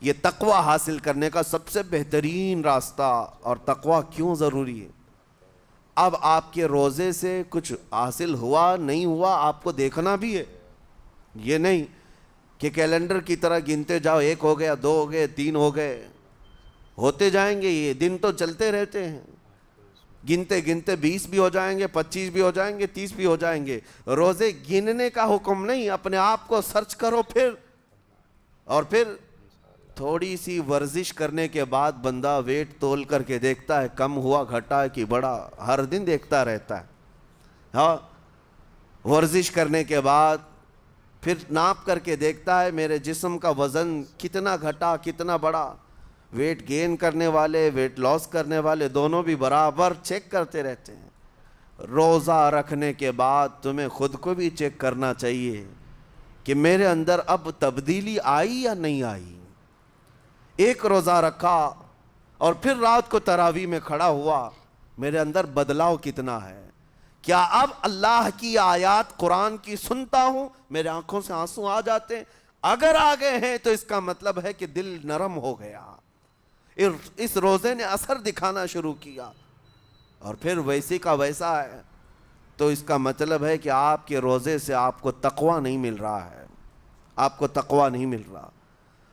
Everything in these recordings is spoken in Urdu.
یہ تقوی حاصل کرنے کا سب سے بہترین راستہ. اور تقوی کیوں ضروری ہے؟ اب آپ کے روزے سے کچھ حاصل ہوا نہیں ہوا آپ کو دیکھنا بھی ہے. یہ نہیں کہ کیلنڈر کی طرح گنتے جاؤ، 1 ہو گیا، 2 ہو گئے، 3 ہو گئے، ہوتے جائیں گے. یہ دن تو چلتے رہتے ہیں، گنتے گنتے 20 بھی ہو جائیں گے، 25 بھی ہو جائیں گے، 30 بھی ہو جائیں گے. روزے گننے کا حکم نہیں، اپنے آپ کو سرچ کرو. پھر تھوڑی سی ورزش کرنے کے بعد بندہ ویٹ تول کر کے دیکھتا ہے کم ہوا گھٹا ہے کہ بڑا، ہر دن دیکھتا رہتا ہے. ہاں، ورزش کرنے کے بعد پھر ناپ کر کے دیکھتا ہے میرے جسم کا وزن کتنا گھٹا کتنا بڑا. ویٹ گین کرنے والے ویٹ لاس کرنے والے دونوں بھی برابر چیک کرتے رہتے ہیں. روزہ رکھنے کے بعد تمہیں خود کو بھی چیک کرنا چاہیے کہ میرے اندر اب تبدیلی آئی یا نہیں آئی. ایک روزہ رکھا اور پھر رات کو تراویح میں کھڑا ہوا، میرے اندر بدلاؤ کتنا ہے؟ کیا اب اللہ کی آیات قرآن کی سنتا ہوں میرے آنکھوں سے آنسو آ جاتے ہیں؟ اگر آ گئے ہیں تو اس کا مطلب ہے کہ دل نرم ہو گیا، اس روزے نے اثر دکھانا شروع کیا. اور پھر ویسی کا ویسا ہے تو اس کا مطلب ہے کہ آپ کے روزے سے آپ کو تقوی نہیں مل رہا ہے، آپ کو تقوی نہیں مل رہا.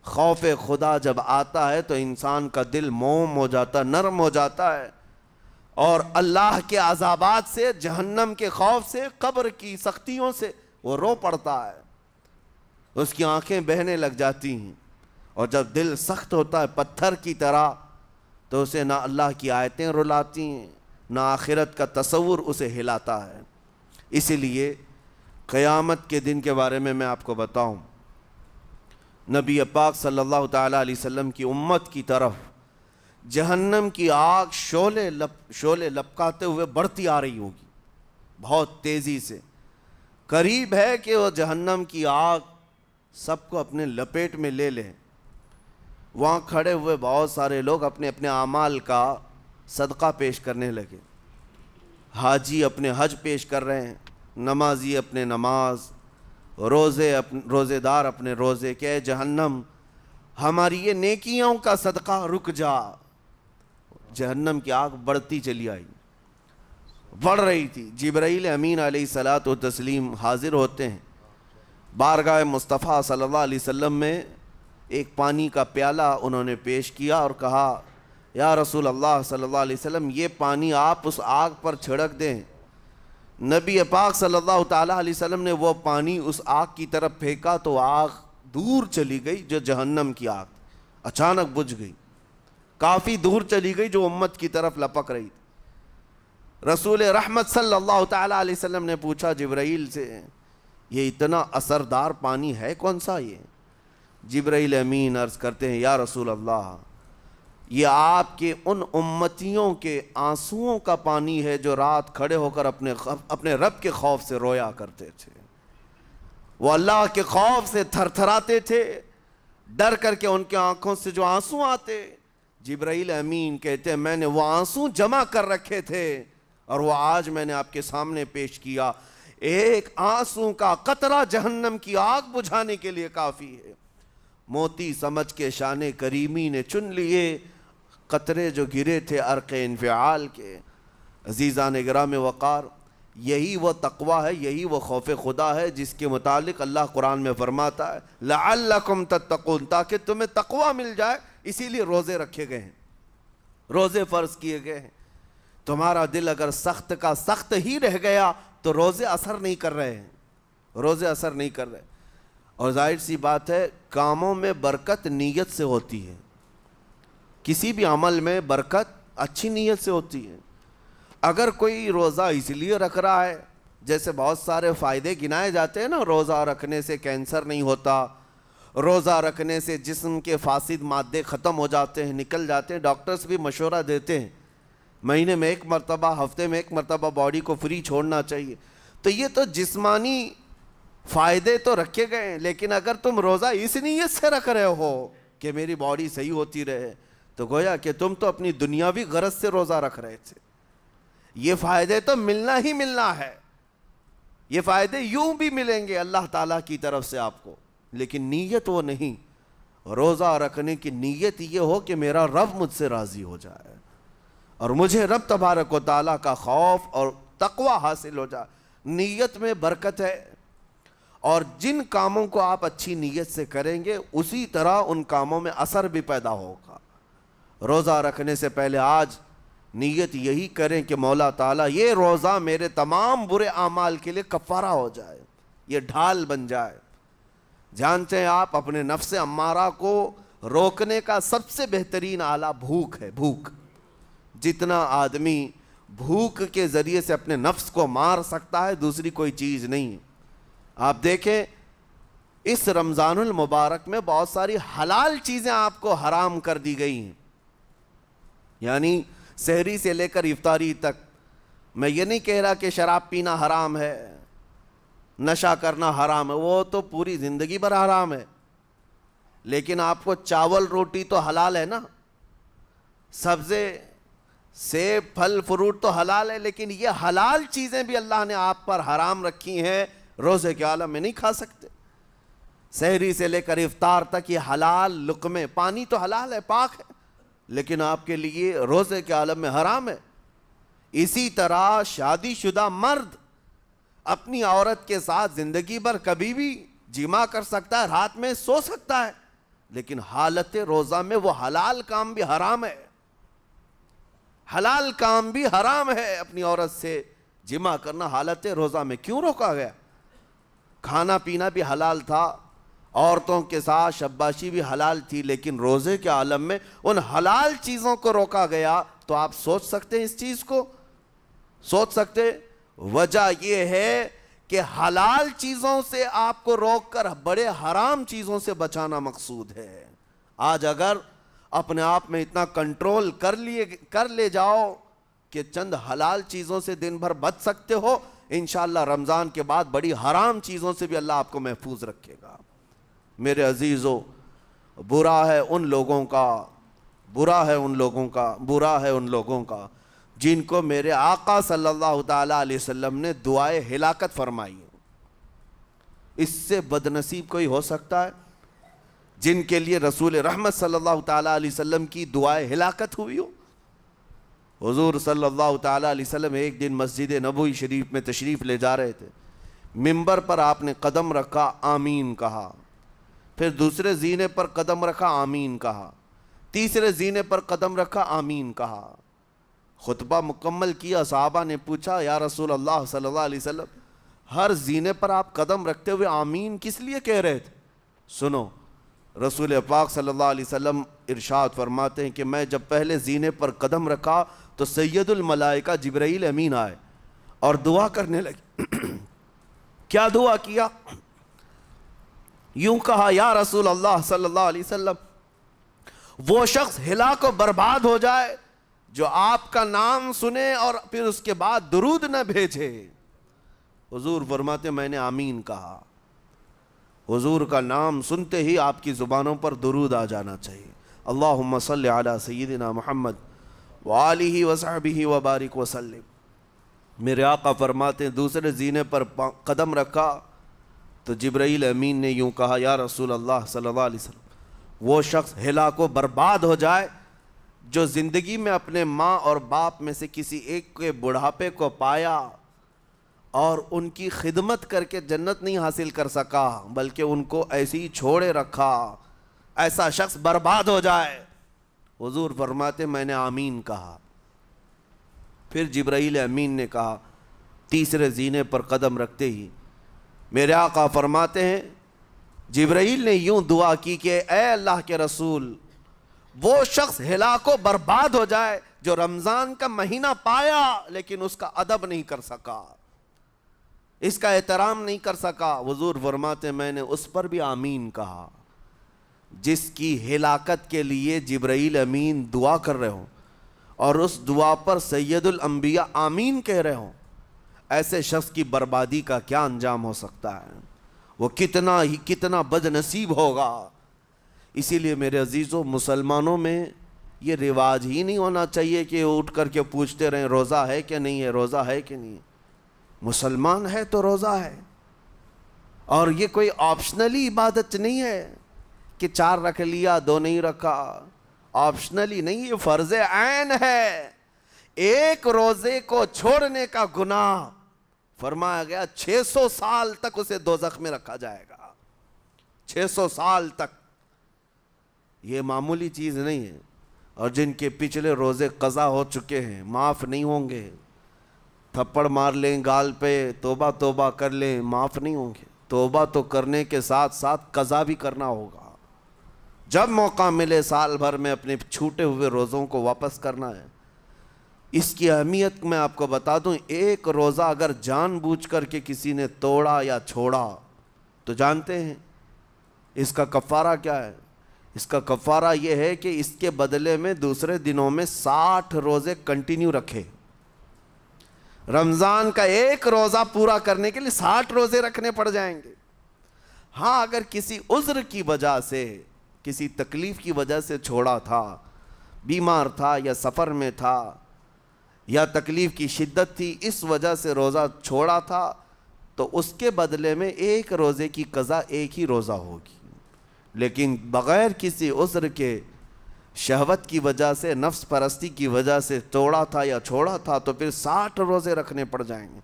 خوف خدا جب آتا ہے تو انسان کا دل موم ہو جاتا، نرم ہو جاتا ہے، اور اللہ کے عذابات سے، جہنم کے خوف سے، قبر کی سختیوں سے وہ رو پڑتا ہے، اس کی آنکھیں بہنے لگ جاتی ہیں. اور جب دل سخت ہوتا ہے پتھر کی طرح تو اسے نہ اللہ کی آیتیں رلاتی ہیں نہ آخرت کا تصور اسے ہلاتا ہے. اسی لیے قیامت کے دن کے بارے میں آپ کو بتاؤں، نبی پاک صلی اللہ تعالیٰ علیہ وسلم کی امت کی طرف جہنم کی آگ شعلے لپکاتے ہوئے بڑھتی آ رہی ہوگی بہت تیزی سے. قریب ہے کہ وہ جہنم کی آگ سب کو اپنے لپیٹ میں لے لے. وہاں کھڑے ہوئے بہت سارے لوگ اپنے اپنے اعمال کا صدقہ پیش کرنے لگے. حاجی اپنے حج پیش کر رہے ہیں، نمازی اپنے نماز، روزے دار اپنے روزے. کہ جہنم ہماری یہ نیکیوں کا صدقہ رک جا. جہنم کی آگ بڑھتی چلی آئی، بڑھ رہی تھی. جبرائیل امین علیہ الصلاۃ والتسلیم حاضر ہوتے ہیں بارگاہ مصطفیٰ صلی اللہ علیہ وسلم میں. ایک پانی کا پیالہ انہوں نے پیش کیا اور کہا یا رسول اللہ صلی اللہ علیہ وسلم یہ پانی آپ اس آگ پر چھڑک دیں. نبی پاک صلی اللہ تعالیٰ علیہ وسلم نے وہ پانی اس آگ کی طرف پھینکا تو آگ دور چلی گئی، جو جہنم کی آگ اچانک بجھ گئی، کافی دور چلی گئی جو امت کی طرف لپک رہی تھی. رسول رحمت صلی اللہ تعالیٰ علیہ وسلم نے پوچھا جبرائیل سے یہ اتنا اثردار پانی ہے کون سا؟ یہ جبرائیل امین عرض کرتے ہیں یا رسول اللہ یہ آپ کے ان امتیوں کے آنسوؤں کا پانی ہے جو رات کھڑے ہو کر اپنے رب کے خوف سے رویا کرتے تھے. وہ اللہ کے خوف سے تھر تھراتے تھے، ڈر کر کے ان کے آنکھوں سے جو آنسو آتے. جبرائیل امین کہتے ہیں میں نے وہ آنسو جمع کر رکھے تھے اور وہ آج میں نے آپ کے سامنے پیش کیا. ایک آنسو کا قطرہ جہنم کی آگ بجھانے کے لیے کافی ہے. موتی سمجھ کے شان کریمی نے چن لیے قطرے جو گرے تھے عرق انفعال کے. عزیزان گرامی وقار، یہی وہ تقوی ہے، یہی وہ خوف خدا ہے جس کے متعلق اللہ قرآن میں فرماتا ہے لعلکم تتقون، تاکہ تمہیں تقوی مل جائے. اسی لیے روزے رکھے گئے ہیں، روزے فرض کیے گئے ہیں. تمہارا دل اگر سخت کا سخت ہی رہ گیا تو روزے اثر نہیں کر رہے ہیں، روزے اثر نہیں کر رہے. اور ظاہر سی بات ہے کاموں میں برکت نیت سے ہوتی ہے، کسی بھی عمل میں برکت اچھی نیت سے ہوتی ہے. اگر کوئی روزہ اس لیے رکھ رہا ہے، جیسے بہت سارے فائدے گنائے جاتے ہیں نا، روزہ رکھنے سے کینسر نہیں ہوتا، روزہ رکھنے سے جسم کے فاسد مادے ختم ہو جاتے ہیں، نکل جاتے ہیں. ڈاکٹرز بھی مشورہ دیتے ہیں مہینے میں 1 مرتبہ، ہفتے میں 1 مرتبہ باڈی کو فری چھوڑنا چاہیے. تو یہ تو جسمانی فائدے تو رکھے گئے ہیں، لیکن اگر تم روزہ اس نیت سے رکھ رہے ہو کہ میری باڈی صحیح ہوتی رہے تو گویا کہ تم تو اپنی دنیاوی غرض سے روزہ رکھ رہے تھے. یہ فائدے تو ملنا ہی ملنا ہے، یہ فائدے یوں بھی ملیں گے اللہ تعالیٰ کی طرف سے آپ کو، لیکن نیت وہ نہیں. روزہ رکھنے کی نیت یہ ہو کہ میرا رب مجھ سے راضی ہو جائے اور مجھے رب تبارک و تعالیٰ کا خوف اور تقوی حاصل ہو جائے. نیت میں برکت ہے، اور جن کاموں کو آپ اچھی نیت سے کریں گے اسی طرح ان کاموں میں اثر بھی پیدا ہوگا. روزہ رکھنے سے پہلے آج نیت یہی کریں کہ مولا تعالیٰ یہ روزہ میرے تمام برے اعمال کے لیے کفارہ ہو جائے، یہ ڈھال بن جائے. جانتے ہیں آپ اپنے نفس امارہ کو روکنے کا سب سے بہترین آلہ بھوک ہے. بھوک، جتنا آدمی بھوک کے ذریعے سے اپنے نفس کو مار سکتا ہے دوسری کوئی چیز نہیں. آپ دیکھیں اس رمضان المبارک میں بہت ساری حلال چیزیں آپ کو حرام کر دی گئی ہیں، یعنی سحری سے لے کر افطاری تک. میں یہ نہیں کہہ رہا کہ شراب پینا حرام ہے، نشہ کرنا حرام ہے، وہ تو پوری زندگی بھر حرام ہے. لیکن آپ کو چاول روٹی تو حلال ہے نا، سبزے سیب پھل فروٹ تو حلال ہے، لیکن یہ حلال چیزیں بھی اللہ نے آپ پر حرام رکھی ہیں، روزے کے عالم میں نہیں کھا سکتے. سحری سے لے کر افطار تک یہ حلال لقمے، پانی تو حلال ہے، پاک ہے، لیکن آپ کے لیے روزے کے عالم میں حرام ہے. اسی طرح شادی شدہ مرد اپنی عورت کے ساتھ زندگی بھر کبھی بھی جمع کر سکتا ہے، رات میں سو سکتا ہے، لیکن حالت روزہ میں وہ حلال کام بھی حرام ہے. حلال کام بھی حرام ہے، اپنی عورت سے جمع کرنا حالت روزہ میں کیوں روکا گیا؟ کھانا پینا بھی حلال تھا، عورتوں کے ساتھ شباشی بھی حلال تھی، لیکن روزے کے عالم میں ان حلال چیزوں کو روکا گیا. تو آپ سوچ سکتے ہیں اس چیز کو؟ سوچ سکتے؟ وجہ یہ ہے کہ حلال چیزوں سے آپ کو روک کر بڑے حرام چیزوں سے بچانا مقصود ہے. آج اگر اپنے آپ میں اتنا کنٹرول کر لے جاؤ کہ چند حلال چیزوں سے دن بھر بچ سکتے ہو، انشاءاللہ رمضان کے بعد بڑی حرام چیزوں سے بھی اللہ آپ کو محفوظ رکھے گا. میرے عزیزو، برا ہے ان لوگوں کا جن کو میرے آقا صلی اللہ تعالیٰ علیہ وسلم نے دعائے ہلاکت فرمائی. اس سے بدنصیب کوئی ہو سکتا ہے جن کے لیے رسول رحمت صلی اللہ تعالیٰ علیہ وسلم کی دعائے ہلاکت ہوئی ہو؟ حضور صلی اللہ تعالیٰ علیہ وسلم ایک دن مسجد نبوی شریف میں تشریف لے جا رہے تھے. منبر پر آپ نے قدم رکھا، آمین کہا. پھر دوسرے زینے پر قدم رکھا، آمین کہا. تیسرے زینے پر قدم رکھا، آمین کہا. خطبہ مکمل کیا. صحابہ نے پوچھا یا رسول اللہ صلی اللہ علیہ وسلم، ہر زینے پر آپ قدم رکھتے ہوئے آمین کس لیے کہہ رہے تھے؟ سنو، رسول پاک صلی اللہ علیہ وسلم ارشاد فرماتے ہیں کہ میں جب پہلے زینے پر قدم رکھا تو سید الملائکہ جبرائیل امین آئے اور دعا کرنے لگے. کیا دعا کیا؟ یوں کہا، یا رسول اللہ صلی اللہ علیہ وسلم، وہ شخص ہلاک و برباد ہو جائے جو آپ کا نام سنے اور پھر اس کے بعد درود نہ بھیجے. حضور فرماتے میں نے آمین کہا. حضور کا نام سنتے ہی آپ کی زبانوں پر درود آ جانا چاہیے. اللہم صلی علی سیدنا محمد وآلہ وصحبہ وبارک وسلم. میرے آقا فرماتے ہیں دوسرے زینے پر قدم رکھا تو جبرائیل امین نے یوں کہا، یا رسول اللہ صلی اللہ علیہ وسلم، وہ شخص ہلاک و برباد ہو جائے جو زندگی میں اپنے ماں اور باپ میں سے کسی ایک کے بڑھاپے کو پایا اور ان کی خدمت کر کے جنت نہیں حاصل کر سکا بلکہ ان کو ایسے ہی چھوڑے رکھا، ایسا شخص برباد ہو جائے. حضور فرماتے میں نے آمین کہا. پھر جبرائیل امین نے کہا تیسرے زینے پر قدم رکھتے ہی. میرے آقا فرماتے ہیں جبرائیل نے یوں دعا کی کہ اے اللہ کے رسول، وہ شخص ہلاک و برباد ہو جائے جو رمضان کا مہینہ پایا لیکن اس کا ادب نہیں کر سکا، اس کا احترام نہیں کر سکا. حضور فرماتے میں نے اس پر بھی آمین کہا. جس کی ہلاکت کے لیے جبرائیل امین دعا کر رہے ہوں اور اس دعا پر سید الانبیاء آمین کہہ رہے ہوں، ایسے شخص کی بربادی کا کیا انجام ہو سکتا ہے؟ وہ کتنا بد نصیب ہوگا. اسی لیے میرے عزیزوں، مسلمانوں میں یہ رواج ہی نہیں ہونا چاہیے کہ اٹھ کر کے پوچھتے رہیں روزہ ہے کہ نہیں ہے، روزہ ہے کہ نہیں ہے. مسلمان ہے تو روزہ ہے، اور یہ کوئی آپشنلی عبادت نہیں ہے. کہ 4 رکھ لیا 2 نہیں رکھا، آپشنلی نہیں، یہ فرض عین ہے۔ ایک روزے کو چھوڑنے کا گناہ فرمایا گیا 600 سال تک اسے دوزخ میں رکھا جائے گا، 600 سال تک۔ یہ معمولی چیز نہیں ہے۔ اور جن کے پچھلے روزے قضا ہو چکے ہیں معاف نہیں ہوں گے، تھپڑ مار لیں گال پہ، توبہ توبہ کر لیں، معاف نہیں ہوں گے۔ توبہ تو کرنے کے ساتھ ساتھ قضا بھی کرنا ہوگا۔ جب موقع ملے سال بھر میں اپنے چھوٹے ہوئے روزوں کو واپس کرنا ہے۔ اس کی اہمیت میں آپ کو بتا دوں، ایک روزہ اگر جان بوجھ کر کے کسی نے توڑا یا چھوڑا تو جانتے ہیں اس کا کفارہ کیا ہے؟ اس کا کفارہ یہ ہے کہ اس کے بدلے میں دوسرے دنوں میں 60 روزے کنٹینیو رکھے۔ رمضان کا ایک روزہ پورا کرنے کے لیے 60 روزے رکھنے پڑ جائیں گے۔ ہاں اگر کسی عذر کی وجہ سے، کسی تکلیف کی وجہ سے چھوڑا تھا، بیمار تھا یا سفر میں تھا یا تکلیف کی شدت تھی، اس وجہ سے روزہ چھوڑا تھا، تو اس کے بدلے میں ایک روزے کی قضا ایک ہی روزہ ہوگی۔ لیکن بغیر کسی عذر کے، شہوت کی وجہ سے، نفس پرستی کی وجہ سے توڑا تھا یا چھوڑا تھا تو پھر 60 روزے رکھنے پڑ جائیں گے۔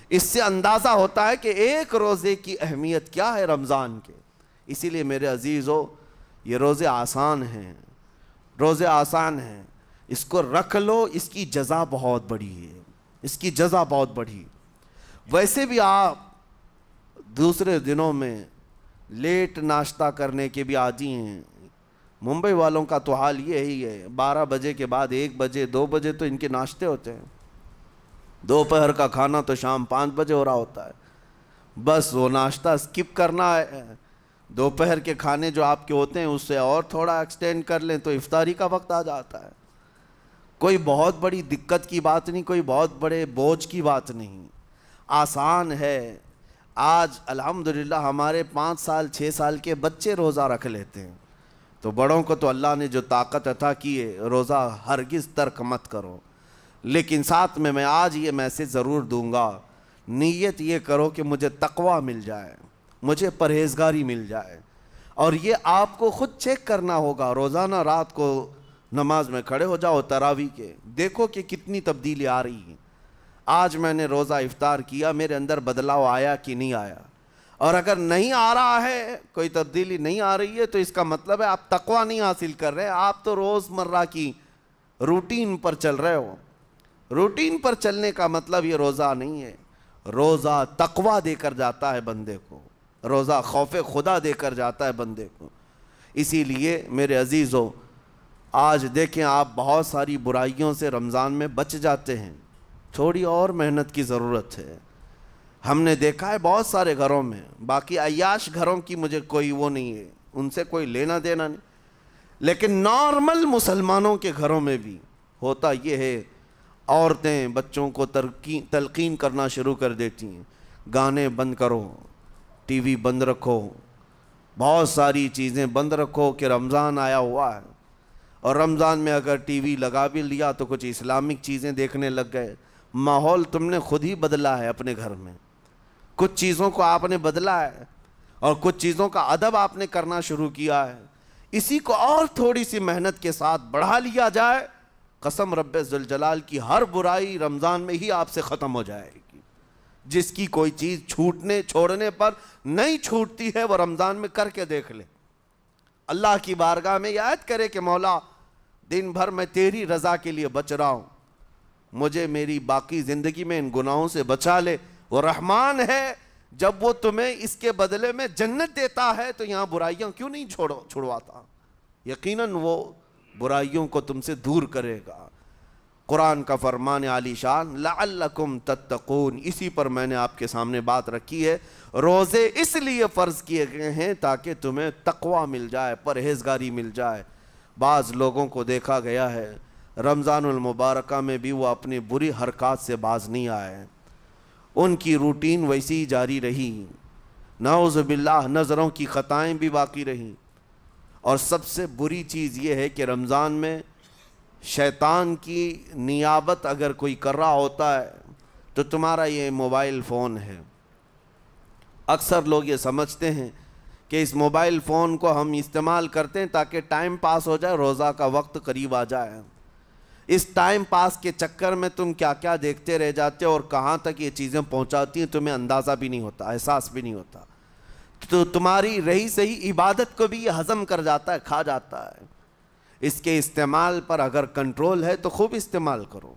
اس سے اندازہ ہوتا ہے کہ ایک روزے کی اہمیت کیا ہے رمضان کے۔ اسی لیے میرے عزیزو، یہ روزے آسان ہیں، روزے آسان ہیں، اس کو رکھ لو، اس کی جزا بہت بڑی ہے، اس کی جزا بہت بڑی۔ ویسے بھی آپ دوسرے دنوں میں لیٹ ناشتہ کرنے کے بھی عادی ہیں۔ ممبئی والوں کا تو حال یہ ہی ہے، 12 بجے کے بعد 1 بجے 2 بجے تو ان کے ناشتے ہوتے ہیں، دوپہر کا کھانا تو شام 5 بجے ہو رہا ہوتا ہے۔ بس وہ ناشتہ سکپ کرنا ہے، دوپہر کے کھانے جو آپ کے ہوتے ہیں اس سے اور تھوڑا ایکسٹینڈ کر لیں تو افطاری کا وقت آ جاتا ہے۔ کوئی بہت بڑی دقت کی بات نہیں، کوئی بہت بڑے بوجھ کی بات نہیں، آسان ہے۔ آج الحمدللہ ہمارے 5 سال 6 سال کے بچے روزہ رکھ لیتے ہیں، تو بڑوں کو تو اللہ نے جو طاقت عطا کی ہے، روزہ ہرگز ترک مت کرو۔ لیکن ساتھ میں آج یہ میسیج ضرور دوں گا، نیت یہ کرو کہ مجھے تقوی مل جائے، مجھے پرہیزگاری مل جائے۔ اور یہ آپ کو خود چیک کرنا ہوگا، روزانہ رات کو نماز میں کھڑے ہو جاؤ تراویح کے، دیکھو کہ کتنی تبدیلی آ رہی ہے۔ آج میں نے روزہ افطار کیا، میرے اندر بدلاؤ آیا کہ نہیں آیا؟ اور اگر نہیں آ رہا ہے، کوئی تبدیلی نہیں آ رہی ہے، تو اس کا مطلب ہے آپ تقوی نہیں حاصل کر رہے، آپ تو روز مرہ کی روٹین پر چل رہے ہو۔ روٹین پر چلنے کا مطلب یہ روزہ نہیں ہے۔ روزہ تقوی دے کر جاتا ہے بندے کو، روزہ خوف خدا دے کر جاتا ہے بندے کو۔ اسی لیے میرے عزیزو، آج دیکھیں آپ بہت ساری برائیوں سے رمضان میں بچ جاتے ہیں، تھوڑی اور محنت کی ضرورت ہے۔ ہم نے دیکھا ہے بہت سارے گھروں میں، باقی عیاش گھروں کی مجھے کوئی وہ نہیں ہے، ان سے کوئی لینا دینا نہیں، لیکن نارمل مسلمانوں کے گھروں میں بھی ہوتا یہ ہے، عورتیں بچوں کو تلقین کرنا شروع کر دیتی ہیں، گانے بند کرو، ٹی وی بند رکھو، بہت ساری چیزیں بند رکھو کہ رمضان آیا ہوا ہے۔ اور رمضان میں اگر ٹی وی لگا بھی لیا تو کچھ اسلامک چیزیں دیکھنے لگ گئے۔ ماحول تم نے خود ہی بدلا ہے اپنے گھر میں، کچھ چیزوں کو آپ نے بدلا ہے اور کچھ چیزوں کا ادب آپ نے کرنا شروع کیا ہے۔ اسی کو اور تھوڑی سی محنت کے ساتھ بڑھا لیا جائے، قسم رب ذوالجلال کی ہر برائی رمضان میں ہی آپ سے ختم ہو جائے گی۔ جس کی کوئی چیز چھوڑنے پر نہیں چھوٹتی ہے، وہ رمضان میں کر کے دیکھ لے، اللہ کی بارگاہ میں یاد کرے کہ مولا دن بھر میں تیری رضا کے لیے بچ رہا ہوں، مجھے میری باقی زندگی میں ان گناہوں سے بچا لے۔ وہ رحمان ہے، جب وہ تمہیں اس کے بدلے میں جنت دیتا ہے تو یہاں برائیاں کیوں نہیں چھڑواتا؟ یقیناً وہ برائیوں کو تم سے دور کرے گا۔ قرآن کا فرمان عالی شان، لعلکم تتقون، اسی پر میں نے آپ کے سامنے بات رکھی ہے۔ روزے اس لیے فرض کیے گئے ہیں تاکہ تمہیں تقوی مل جائے، پرہیزگاری مل جائے۔ بعض لوگوں کو دیکھا گیا ہے رمضان المبارکہ میں بھی وہ اپنی بری حرکات سے باز نہیں آئے، ان کی روٹین ویسی ہی جاری رہی، نعوذ باللہ نظروں کی خطائیں بھی باقی رہیں۔ اور سب سے بری چیز یہ ہے کہ رمضان میں شیطان کی نیابت اگر کوئی کر رہا ہوتا ہے تو تمہارا یہ موبائل فون ہے۔ اکثر لوگ یہ سمجھتے ہیں کہ اس موبائل فون کو ہم استعمال کرتے ہیں تاکہ ٹائم پاس ہو جائے، روزہ کا وقت قریب آ جائے۔ اس ٹائم پاس کے چکر میں تم کیا کیا دیکھتے رہ جاتے ہو اور کہاں تک یہ چیزیں پہنچاتی ہیں تمہیں اندازہ بھی نہیں ہوتا، احساس بھی نہیں ہوتا۔ تو تمہاری رہی صحیح عبادت کو بھی یہ ہضم کر جاتا ہے، کھا جاتا ہے۔ اس کے استعمال پر اگر کنٹرول ہے تو خوب استعمال کرو،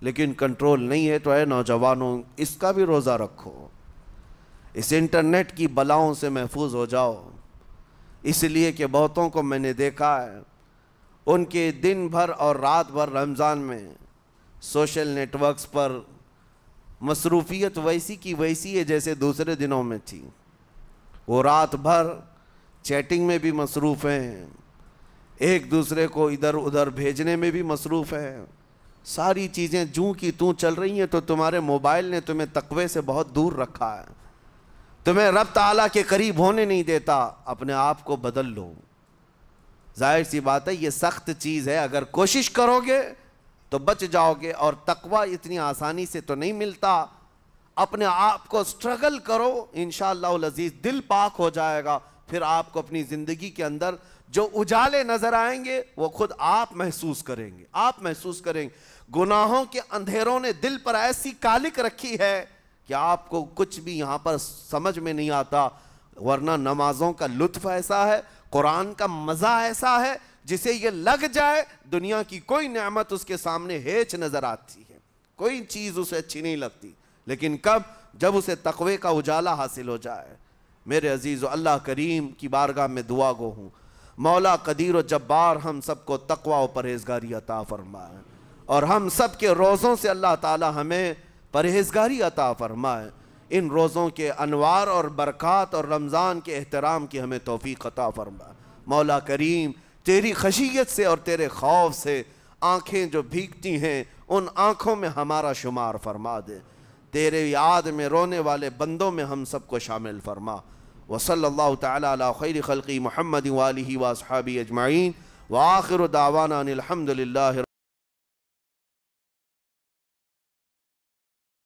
لیکن کنٹرول نہیں ہے تو اے نوجوانوں اس کا بھی روزہ رکھو، اس انٹرنیٹ کی بلاؤں سے محفوظ ہو جاؤ۔ اس لیے کہ بہتوں کو میں نے دیکھا ہے، ان کے دن بھر اور رات بھر رمضان میں سوشل نیٹ ورکس پر مصروفیت ویسی کی ویسی ہے جیسے دوسرے دنوں میں تھی۔ وہ رات بھر چیٹنگ میں بھی مصروف ہیں، ایک دوسرے کو ادھر ادھر بھیجنے میں بھی مصروف ہیں، ساری چیزیں جوں کی توں چل رہی ہیں۔ تو تمہارے موبائل نے تمہیں تقوی سے بہت دور رکھا ہے، تمہیں رب تعالیٰ کے قریب ہونے نہیں دیتا۔ اپنے آپ کو بدل لو۔ ظاہر سی بات ہے یہ سخت چیز ہے، اگر کوشش کرو گے تو بچ جاؤ گے، اور تقوی اتنی آسانی سے تو نہیں ملتا۔ اپنے آپ کو سٹرگل کرو، انشاءاللہ العزیز دل پاک ہو جائے گا، پھر آپ کو اپنی زندگی کے اندر جو اجالے نظر آئیں گے وہ خود آپ محسوس کریں گے، آپ محسوس کریں گے۔ گناہوں کے اندھیروں نے دل پر ایسی کالک رکھی ہے کہ آپ کو کچھ بھی یہاں پر سمجھ میں نہیں آتا، ورنہ نمازوں کا لطف ایسا ہے، قرآن کا مزہ ایسا ہے، جسے یہ لگ جائے دنیا کی کوئی نعمت اس کے سامنے ہیچ نظر آتی ہے، کوئی چیز اسے اچھی نہیں لگتی۔ لیکن کب؟ جب اسے تقوی کا اجالا حاصل ہو جائے۔ میرے عزیزو، اللہ کریم کی بارگاہ میں دعا گو ہوں، مولا قدیر و جبار ہم سب کو تقوی و پرہیزگاری عطا فرمائے، اور ہم سب کے روزوں سے اللہ تعالی ہمیں پرہیزگاری عطا فرمائے۔ ان روزوں کے انوار اور برکات اور رمضان کے احترام کی ہمیں توفیق عطا فرمائے۔ مولا کریم تیری خشیت سے اور تیرے خوف سے آنکھیں جو بھیگتی ہیں ان آنکھوں میں ہمارا شمار فرما دے، تیرے یاد میں رونے والے بندوں میں ہم سب کو شامل فرما۔ وصلی اللہ تعالی علی خیر خلقی محمد وآلہ واصحابہ اجمعین، وآخر دعوانا ان الحمد للہ۔